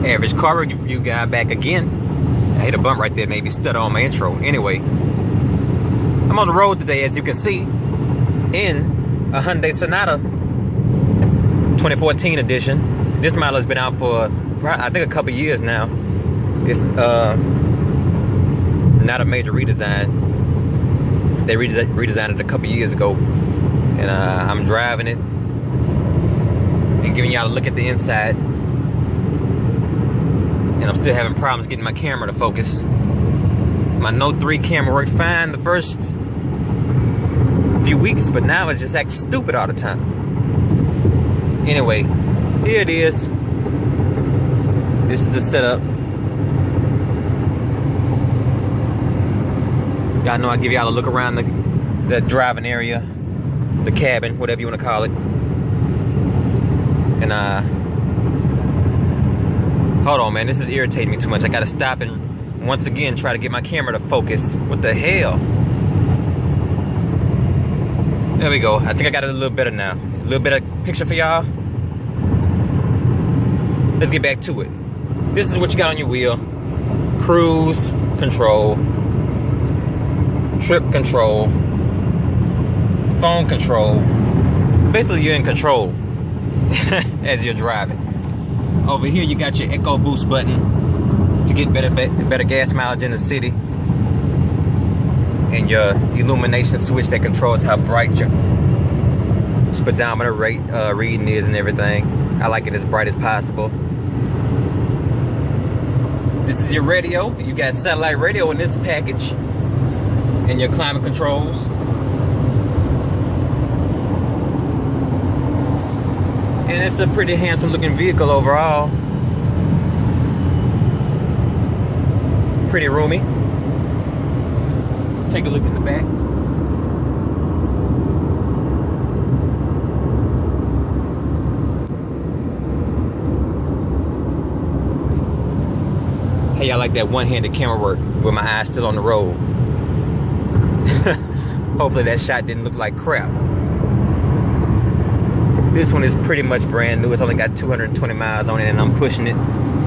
Average car review guy back again. I hit a bump right there, maybe stutter on my intro. Anyway, I'm on the road today, as you can see, in a Hyundai Sonata 2014 edition. This model has been out for, I think, a couple years now. It's not a major redesign. They redesigned it a couple years ago, and I'm driving it and giving y'all a look at the inside. And I'm still having problems getting my camera to focus. My Note 3 camera worked fine the first few weeks, but now it's just acting stupid all the time. Anyway, here it is. This is the setup. Y'all know I give y'all a look around the driving area, the cabin, whatever you want to call it. And hold on, man, this is irritating me too much. I gotta stop and once again try to get my camera to focus. What the hell? There we go. I think I got it a little better now. A little better picture for y'all. Let's get back to it. This is what you got on your wheel. Cruise control, trip control, phone control. Basically, you're in control as you're driving. Over here, you got your Echo Boost button to get better gas mileage in the city, and your illumination switch that controls how bright your speedometer reading is and everything. I like it as bright as possible. This is your radio. You got satellite radio in this package, and your climate controls. And it's a pretty handsome looking vehicle overall. Pretty roomy. Take a look in the back. Hey, I like that one-handed camera work with my eyes still on the road. Hopefully that shot didn't look like crap. This one is pretty much brand new. It's only got 220 miles on it, and I'm pushing it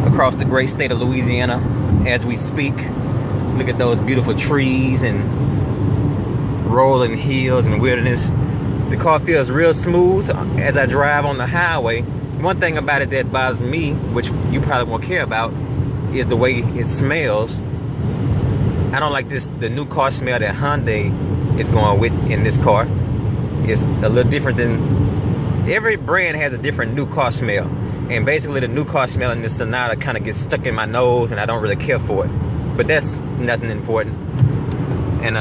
across the great state of Louisiana as we speak. Look at those beautiful trees and rolling hills and wilderness. The car feels real smooth as I drive on the highway. One thing about it that bothers me, which you probably won't care about, is the way it smells. I don't like the new car smell that Hyundai is going with in this car. It's a little different than... Every brand has a different new car smell, and basically the new car smell in this Sonata kind of gets stuck in my nose, and I don't really care for it. But that's nothing important. And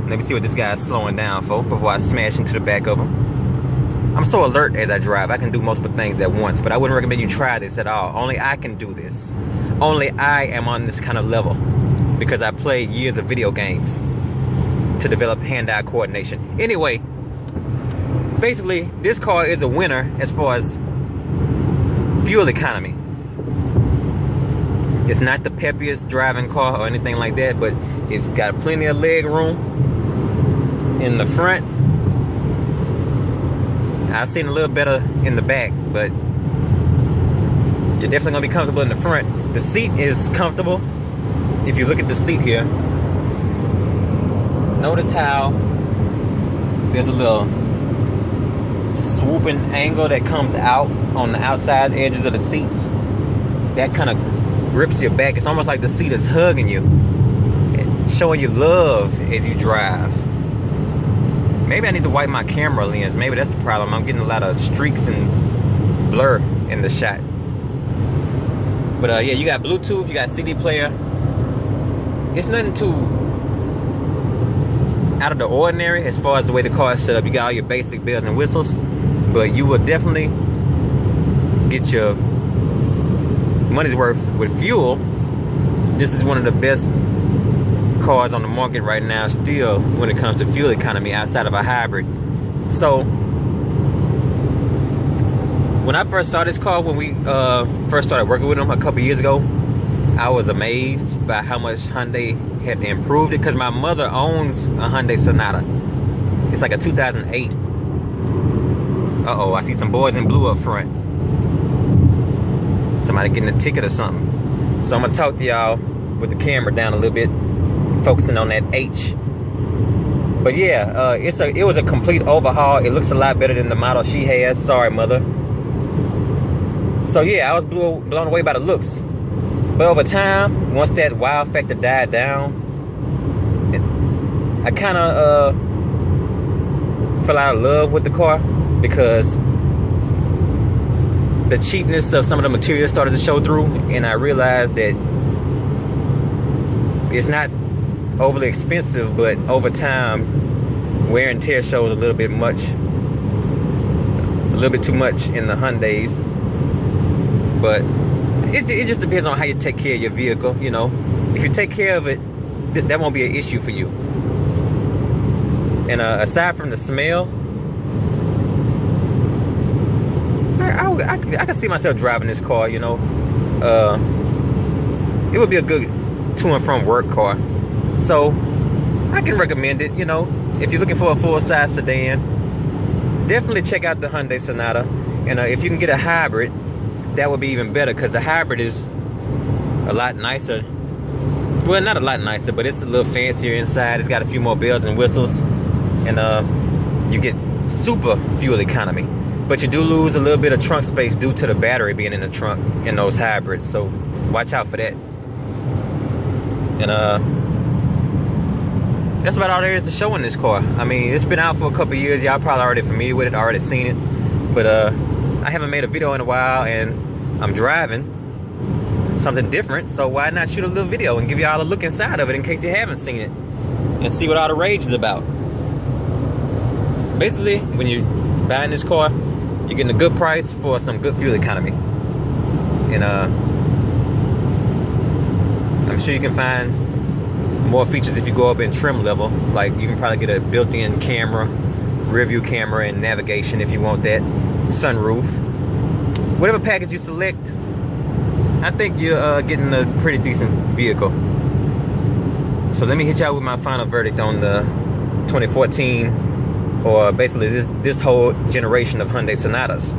let me see what this guy's slowing down for before I smash into the back of him. I'm so alert as I drive. I can do multiple things at once, but I wouldn't recommend you try this at all. Only I can do this. Only I am on this kind of level because I played years of video games to develop hand-eye coordination. Anyway, basically, this car is a winner as far as fuel economy. It's not the peppiest driving car or anything like that, but it's got plenty of leg room in the front. I've seen a little better in the back, but you're definitely gonna be comfortable in the front. The seat is comfortable. If you look at the seat here, notice how there's a little swooping angle that comes out on the outside edges of the seats. That kind of grips your back. It's almost like the seat is hugging you, showing you love as you drive. Maybe I need to wipe my camera lens. Maybe that's the problem. I'm getting a lot of streaks and blur in the shot. But yeah, you got Bluetooth, you got CD player. It's nothing too out of the ordinary as far as the way the car is set up. You got all your basic bells and whistles, but you will definitely get your money's worth with fuel. This is one of the best cars on the market right now still when it comes to fuel economy outside of a hybrid. So when I first saw this car, when we first started working with them a couple years ago, I was amazed by how much Hyundai had improved it, because my mother owns a Hyundai Sonata. It's like a 2008. Uh-oh, I see some boys in blue up front. somebody getting a ticket or something. So I'm gonna talk to y'all with the camera down a little bit, focusing on that H. But yeah, it was a complete overhaul. It looks a lot better than the model she has. Sorry, mother. So yeah, I was blown away by the looks. But over time, once that wow factor died down, I kind of fell out of love with the car, because the cheapness of some of the materials started to show through, and I realized that it's not overly expensive, but over time, wear and tear shows a little bit too much in the Hyundais. But it just depends on how you take care of your vehicle. You know, if you take care of it, that won't be an issue for you. And aside from the smell, I can see myself driving this car. You know, it would be a good to and from work car. So I can recommend it. You know, if you're looking for a full-size sedan, definitely check out the Hyundai Sonata. And if you can get a hybrid, that would be even better, because the hybrid is a lot nicer. Well, not a lot nicer, but it's a little fancier inside. It's got a few more bells and whistles, and you get super fuel economy. But you do lose a little bit of trunk space due to the battery being in the trunk in those hybrids. So watch out for that. And that's about all there is to show in this car. I mean, it's been out for a couple years. Y'all probably already familiar with it, already seen it. But I haven't made a video in a while, and I'm driving something different. So why not shoot a little video and give y'all a look inside of it in case you haven't seen it, and see what all the rage is about. Basically, when you're buying this car, you're getting a good price for some good fuel economy. And I'm sure you can find more features if you go up in trim level. Like, you can probably get a built-in camera, rear view camera, and navigation if you want that. Sunroof. Whatever package you select, I think you're getting a pretty decent vehicle. So let me hit y'all with my final verdict on the 2014, or basically this whole generation of Hyundai Sonatas.